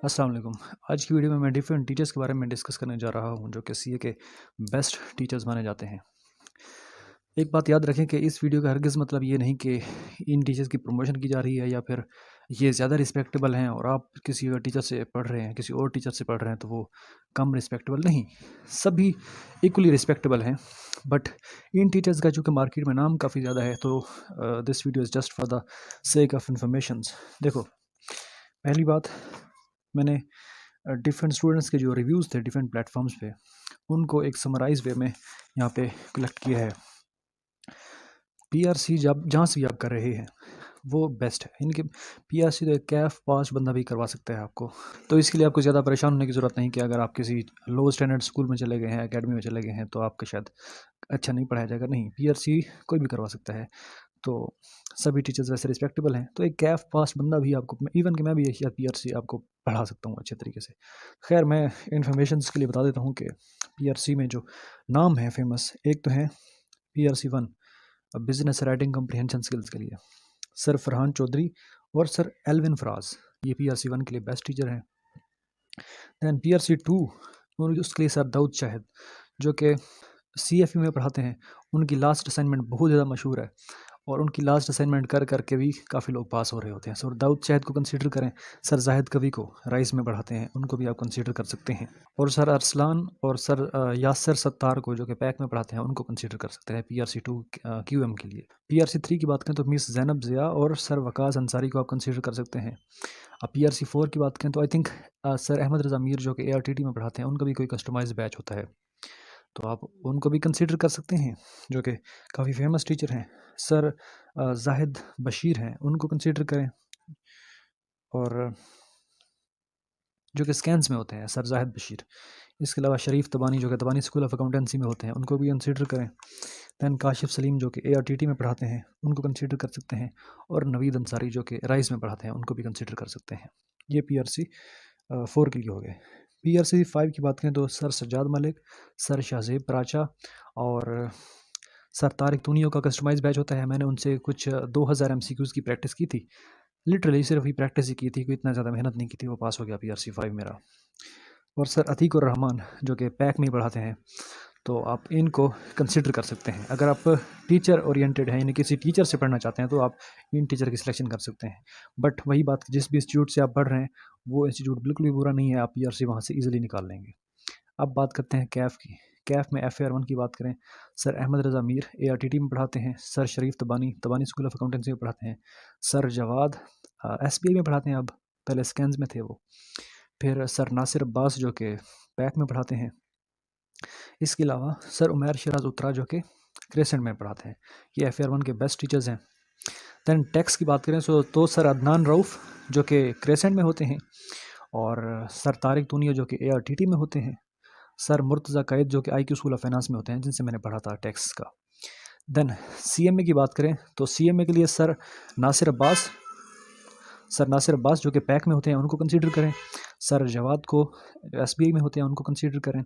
अस्सलाम वालेकुम। आज की वीडियो में मैं डिफरेंट टीचर्स के बारे में डिस्कस करने जा रहा हूं जो कि सीए के बेस्ट टीचर्स माने जाते हैं। एक बात याद रखें कि इस वीडियो का हरगिज़ मतलब ये नहीं कि इन टीचर्स की प्रमोशन की जा रही है या फिर ये ज़्यादा रिस्पेक्टेबल हैं और आप किसी और टीचर से पढ़ रहे हैं, किसी और टीचर से पढ़ रहे हैं तो वो कम रिस्पेक्टेबल नहीं, सभी इक्वली रिस्पेक्टेबल हैं। बट इन टीचर्स का चूँकि मार्केट में नाम काफ़ी ज़्यादा है तो this video is just for the sake of informations. देखो, पहली बात, मैंने डिफरेंट स्टूडेंट्स के जो रिव्यूज़ थे डिफरेंट प्लेटफॉर्म्स पे, उनको एक समराइज वे में यहाँ पे कलेक्ट किया है। पीआरसी जब जहाँ से भी आप कर रहे हैं वो बेस्ट है। इनके पीआरसी तो एक कैफ पास बंदा भी करवा सकता है आपको, तो इसके लिए आपको ज़्यादा परेशान होने की ज़रूरत नहीं कि अगर आप किसी लो स्टैंडर्ड स्कूल में चले गए हैं, एकेडमी में चले गए हैं तो आपका शायद अच्छा नहीं पढ़ाया जाएगा। नहीं, पीआरसी कोई भी करवा सकता है। तो सभी टीचर्स वैसे रिस्पेक्टेबल हैं, तो एक कैफ पास बंदा भी आपको, इवन कि मैं भी शायद पीआरसी आपको पढ़ा सकता हूँ अच्छे तरीके से। खैर, मैं इन्फॉर्मेशन के लिए बता देता हूँ कि पीआरसी में जो नाम है फेमस, एक तो है PRC 1 business writing comprehension skills के लिए सर फरहान चौधरी और सर एल्विन फराज, ये पीआरसी 1 के लिए बेस्ट टीचर हैं। दैन पीआरसी 2 और उसके लिए सर दाऊद शाहिद जो कि सीएफई में पढ़ाते हैं। उनकी लास्ट असाइनमेंट बहुत ज़्यादा मशहूर है और उनकी लास्ट असाइनमेंट कर करके भी काफ़ी लोग पास हो रहे होते हैं। सर दाऊद शाहिद को कंसीडर करें, सर जाहिद कवि को राइस में पढ़ाते हैं, उनको भी आप कंसीडर कर सकते हैं। और सर अरसलान और सर यासर सत्तार को जो कि पैक में पढ़ाते हैं, उनको कंसीडर कर सकते हैं पीआरसी 2 क्यूएम के लिए। पीआरसी 3 की बात करें तो मिस जैनब ज़िया और सर वकास अंसारी को आप कंसीडर कर सकते हैं। अब पीआरसी 4 की बात करें तो आई थिंक सर अहमद रज़ा मीर जो कि एआरटीटी में पढ़ाते हैं, उनका भी कोई कस्टमाइज बैच होता है, तो आप उनको भी कंसीडर कर सकते हैं, जो कि काफ़ी फेमस टीचर हैं। सर जाहिद बशीर हैं, उनको कंसीडर करें। और जो कि स्कैन्स में होते हैं, सर जाहिद बशीर। इसके अलावा शरीफ तबानी जो कि तबानी स्कूल ऑफ अकाउंटेंसी में होते हैं, उनको भी कंसीडर करें। दैन काशिफ सलीम जो कि एआरटीटी में पढ़ाते हैं, उनको कंसीडर कर सकते हैं। और नवीद अंसारी जो कि राइस में पढ़ाते हैं, उनको भी कंसीडर कर सकते हैं। ये पीआरसी 4 के लिए हो गए। पीआरसी 5 की बात करें तो सर सज्जाद मलिक, सर शाहजेब पराचा और सर तारिक तूनियो का कस्टमाइज बैच होता है। मैंने उनसे कुछ 2000 एमसीक्यूज़ की प्रैक्टिस की थी, लिटरली सिर्फ ही प्रैक्टिस ही की थी, कोई इतना ज़्यादा मेहनत नहीं की थी, वो पास हो गया पीआरसी 5 मेरा। और सर अतीक और रहमान जो कि पैक में ही पढ़ाते हैं, तो आप इनको कंसिडर कर सकते हैं। अगर आप टीचर ओरिएंटेड हैं, यानी किसी टीचर से पढ़ना चाहते हैं, तो आप इन टीचर की सिलेक्शन कर सकते हैं। बट वही बात, जिस भी इंस्टीट्यूट से आप पढ़ रहे हैं वो इंस्टीट्यूट बिल्कुल भी बुरा नहीं है, आप पीआरसी वहाँ से ईजिली निकाल लेंगे। अब बात करते हैं कैफ़ की। कैफ़ में एफएआर 1 की बात करें, सर अहमद रज़ा मीर एआरटीटी में पढ़ाते हैं, सर शरीफ तबानी तबानी स्कूल ऑफ अकाउंटेंसी में पढ़ाते हैं, सर जवाद एसबीआई में पढ़ाते हैं, अब पहले स्कैन्स में थे वो। फिर सर नासिर अब्बास जो कि पैक में पढ़ाते हैं। इसके अलावा सर उमैर शराज उत्तरा जो कि क्रेसेंट में पढ़ाते हैं। ये एफएआर 1 के बेस्ट टीचर्स हैं। दैन टैक्स की बात करें तो सर अदनान रऊफ़ जो कि क्रेसेंट में होते हैं, और सर तारिक तूनिया जो कि एआरटीटी में होते हैं, सर मुर्तज़ा कैद जो कि आईक्यू स्कूल ऑफ फाइनेंस में होते हैं, जिनसे मैंने पढ़ा था टैक्स का। देन सीएमए की बात करें तो सीएमए के लिए सर नासिर अब्बास जो कि पैक में होते हैं, उनको कंसीडर करें। सर जवाद को एसबीआई में होते हैं, उनको कंसीडर करें।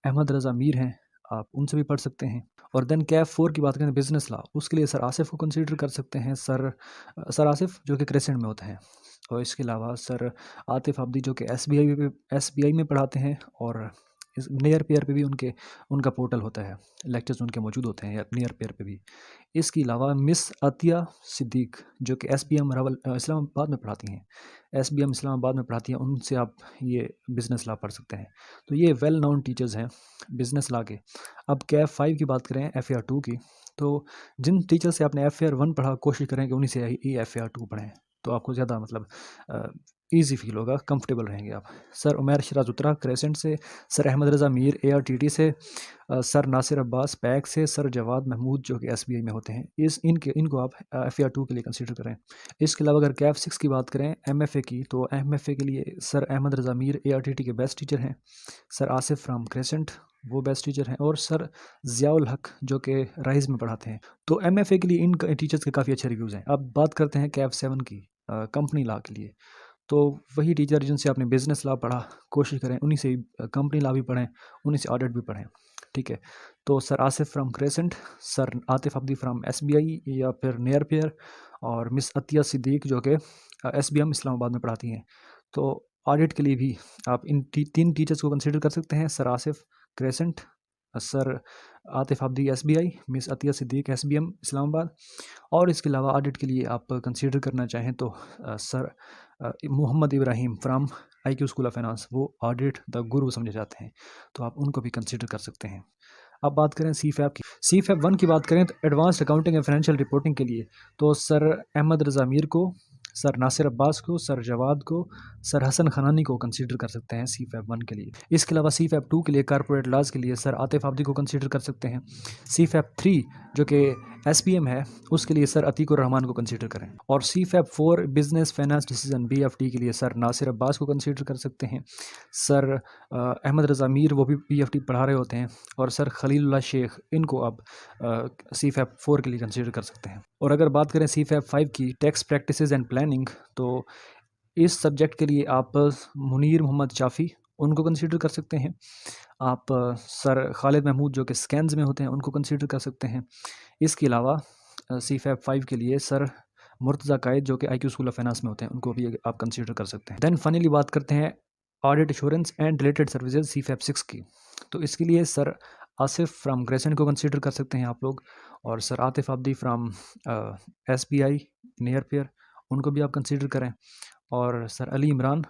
अहमद रज़ा मीर हैं, आप उनसे भी पढ़ सकते हैं। और देन कैफ 4 की बात करें बिज़नेस लॉ, उसके लिए सर आसिफ को कंसीडर कर सकते हैं, सर आसिफ जो कि क्रेसेंट में होते हैं। और इसके अलावा सर आतिफ आबदी जो कि एसबीआई में पढ़ाते हैं, और इस नियर पेयर पे भी उनका पोर्टल होता है, लेक्चर्स उनके मौजूद होते हैं नियर पेयर पे भी। इसके अलावा मिस अतिया सिद्दीक जो कि एसबीएम इस्लामाबाद में पढ़ाती हैं, एसबीएम इस्लामाबाद में पढ़ाती हैं, उनसे आप ये बिज़नेस लॉ पढ़ सकते हैं। तो ये वेल नोन टीचर्स हैं बिज़नेस लॉ के। अब कैफ 5 की बात करें एफएआर 2 की, तो जिन टीचर से आपने एफएआर 1 पढ़ा, कोशिश करें कि उन्हीं से ही एफएआर 2 पढ़ें, तो आपको ज़्यादा मतलब ईज़ी फील होगा, कंफर्टेबल रहेंगे आप। सर उमैर शराज उत्तरा क्रेसेंट से, सर अहमद रज़ा मीर एआरटीटी से, सर नासिर अब्बास पैक से, सर जवाद महमूद जो कि एसबीआई में होते हैं, इनको आप एफएआर 2 के लिए कंसीडर करें। इसके अलावा अगर कैफ 6 की बात करें एमएफए की, तो एमएफए के लिए सर अहमद रज़ा मीर एआरटीटी के बेस्ट टीचर हैं, सर आसिफ फ्राम क्रेसेंट वो बेस्ट टीचर हैं, और सर ज़ियाउल हक जो कि राइज़ में पढ़ाते हैं। तो एमएफए के लिए इन टीचर्स के काफ़ी अच्छे रिव्यूज़ हैं। अब बात करते हैं कैफ 7 की, कंपनी लॉ के लिए। तो वही टीचर जिनसे आपने बिज़नेस लॉ पढ़ा, कोशिश करें उन्हीं से कंपनी लॉ भी पढ़ें, उन्हीं से ऑडिट भी पढ़ें, ठीक है। तो sir Asif from Crescent, sir Atif Abdi from SBI या फिर नियर पेयर, और मिस अतिया सिद्दीक जो कि एसबीएम इस्लामाबाद में पढ़ाती हैं। तो ऑडिट के लिए भी आप इन 3 टीचर्स को कंसिडर कर सकते हैं, sir Asif Crescent, sir Atif Abdi SBI, miss Atiya Siddiq SBM Islamabad. और इसके अलावा ऑडिट के लिए आप कंसिडर करना चाहें तो sir Mohammed Ibrahim from IQ school of finance, वो ऑडिट द गुरु समझे जाते हैं, तो आप उनको भी कंसिडर कर सकते हैं। अब बात करें CFAP की, CFAP 1 की बात करें तो advanced accounting and financial reporting के लिए तो सर अहमद रज़ा मीर को, सर नासिर अब्बास को, सर जवाद को, सर हसन खनानी को कंसीडर कर सकते हैं CFAP 1 के लिए। इसके अलावा CFAP 2 के लिए कॉर्पोरेट लॉज के लिए सर आतिफ आब्दी को कंसीडर कर सकते हैं। CFAP 3 जो कि SPM है उसके लिए सर अतीकुर रहमान को कंसीडर करें। और CFAP 4 business finance decision BFD के लिए सर नासिर अब्बास को कंसीडर कर सकते हैं। सर अहमद रज़ा मीर वो भी BFD पढ़ा रहे होते हैं। और सर खलीलुल्लाह शेख, इनको आप CFAP 4 के लिए कंसीडर कर सकते हैं। और अगर बात करें CFAP 5 की टैक्स प्रैक्टिसेस एंड प्लानिंग, तो इस सब्जेक्ट के लिए आप मुनीर मोहम्मद शाफ़ी उनको कंसीडर कर सकते हैं। आप सर खालिद महमूद जो कि स्कैन्स में होते हैं उनको कंसीडर कर सकते हैं। इसके अलावा CFAP 5 के लिए सर मुर्तज़ा कायद जो कि IQ स्कूल ऑफ फाइनेंस में होते हैं उनको भी आप कंसीडर कर सकते हैं। देन फाइनली बात करते हैं audit assurance and related services CFAP 6 की। तो इसके लिए सर आसिफ फ्राम ग्रेसेंट को कंसीडर कर सकते हैं आप लोग। और sir Atif Abdi from SBI near pair, उनको भी आप कंसीडर करें। और सर अली इमरान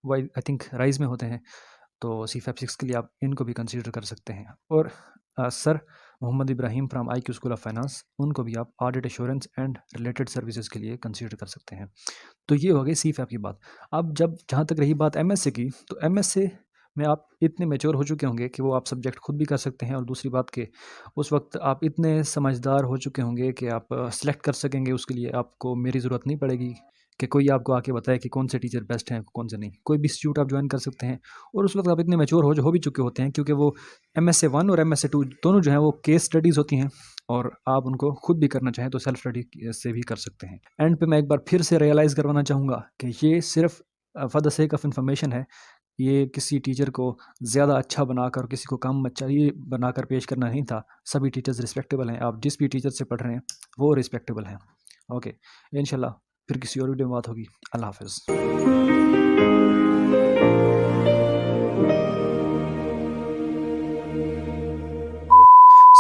वो आई थिंक राइज़ में होते हैं, तो CFAP 6 के लिए आप इनको भी कंसीडर कर सकते हैं। और sir Mohammed Ibrahim from IQ school of finance, उनको भी आप audit assurance and related services के लिए कंसीडर कर सकते हैं। तो ये हो गई CFAP की बात। अब जहाँ तक रही बात MSc की, तो MSc में आप इतने मैच्योर हो चुके होंगे कि वो आप सब्जेक्ट खुद भी कर सकते हैं। और दूसरी बात कि उस वक्त आप इतने समझदार हो चुके होंगे कि आप सेलेक्ट कर सकेंगे, उसके लिए आपको मेरी ज़रूरत नहीं पड़ेगी कि कोई आपको आके बताए कि कौन से टीचर बेस्ट हैं कौन से नहीं। कोई भी इंस्टीट्यूट आप ज्वाइन कर सकते हैं। और उस वक्त आप इतने मैच्योर हो भी चुके होते हैं, क्योंकि वो MSc 1 और MSc 2 दोनों जो हैं वो केस स्टडीज़ होती हैं, और आप उनको खुद भी करना चाहें तो सेल्फ स्टडी से भी कर सकते हैं। एंड पे मैं एक बार फिर से रियलाइज़ करवाना चाहूँगा कि ये सिर्फ for the sake of information है। ये किसी टीचर को ज़्यादा अच्छा बनाकर, किसी को कम चाहिए बनाकर पेश करना नहीं था। सभी टीचर्स रिस्पेक्टेबल हैं। आप जिस भी टीचर से पढ़ रहे हैं वो रिस्पेक्टेबल हैं। ओके, इंशाल्लाह फिर किसी और वीडियो में बात होगी। अल्लाह हाफ़िज़।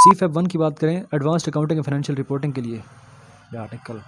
CFAP 1 की बात करें advanced accounting and financial reporting के लिए आर्टिकल